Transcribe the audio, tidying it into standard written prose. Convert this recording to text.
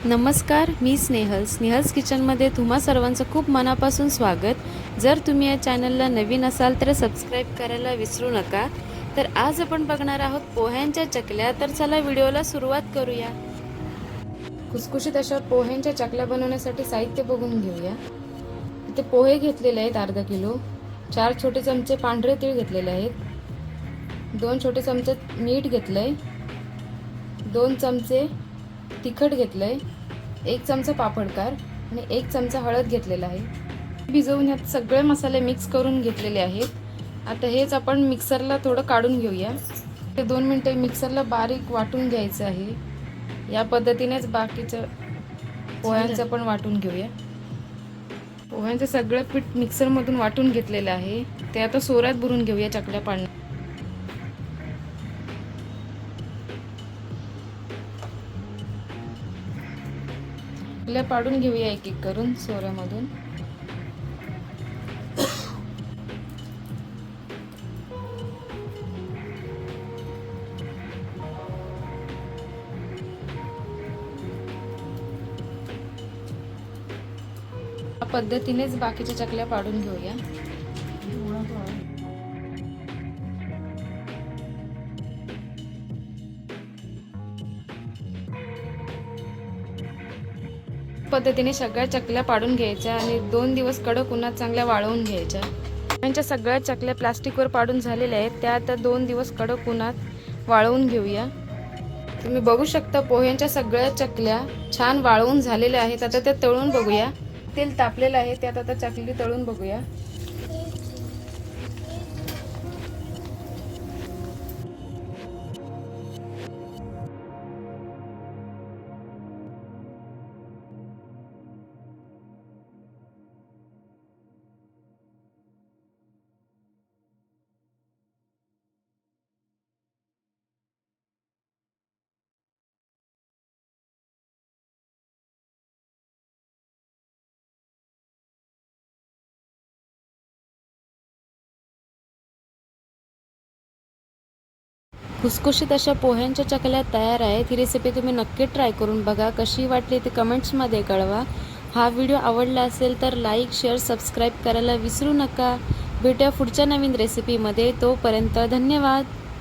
नमस्कार, मी स्नेहल्स किचनमध्ये तुम्हा सर्वांचं खूप मनापासून स्वागत। जर तुम्ही या चॅनलला नवीन असाल तर सबस्क्राईब करायला विसरू नका। तर आज आपण बघणार आहोत पोह्यांच्या चकल्या। तर चला व्हिडिओला सुरुवात करूया। खुसखुशीत अशा पोह्यांच्या चकल्या बनवण्यासाठी साहित्य बघून घेऊया। इथे पोहे घेतलेले आहेत अर्धा किलो, 4 छोटे चमचे पांढरे तीळ घेतलेले आहेत, 2 छोटे चमचे मीठ घेतलंय, 2 चमचे तिखट घेतलंय, 1 चमचा पापडकार आणि 1 चमचा हळद घेतलेला आहे। भिजवून यात सगळे मसाले मिक्स करून घेतलेले आहेत। आता हेच आपण मिक्सरला थोडं काढून घेऊया। ते 2 मिनिटे मिक्सरला बारीक वाटून घ्यायचं आहे। या पद्धतीनेच बाकीचं पोह्यांचं पण वाटून घेऊया। पोह्यांचं सगळं पीठ मिक्सरमधून वाटून घेतलेलं आहे। ते आता सोऱ्यात भरून घेऊया चकल्या पाडण्यासाठी। चकल्या पाडून घेऊया एक एक करून सोऱ्यामधून। या पद्धतीनेच बाकीच्या चकल्या पाडून घेऊया। पद्धतीने सगळ्या चकल्या पाडून घ्यायच्या आणि 2 दिवस कडक उन्हात चांगल्या वाळवून घ्यायच्या। यांच्या सगळ्या चकल्या प्लास्टिकवर पाडून झालेल्या आहेत। त्या आता 2 दिवस कडक उन्हात वाळवून घेऊया। तुम्ही बघू शकता पोह्यांच्या सगळ्या चकल्या छान वाळवून झालेल्या आहेत। आता त्या तळून बघूया। तेल तापलेलं आहे, त्यात आता चकली तळून बघूया। खुसखुशीत अशा पोह्यांच्या चकल्या तयार आहेत। ही रेसिपी तुम्ही नक्की ट्राय करून बघा। कशी वाटली ते कमेंट्समध्ये कळवा। हा व्हिडिओ आवडला असेल तर लाईक, शेअर, सबस्क्राईब करायला विसरू नका। भेटूया पुढच्या नवीन रेसिपीमध्ये। तोपर्यंत धन्यवाद।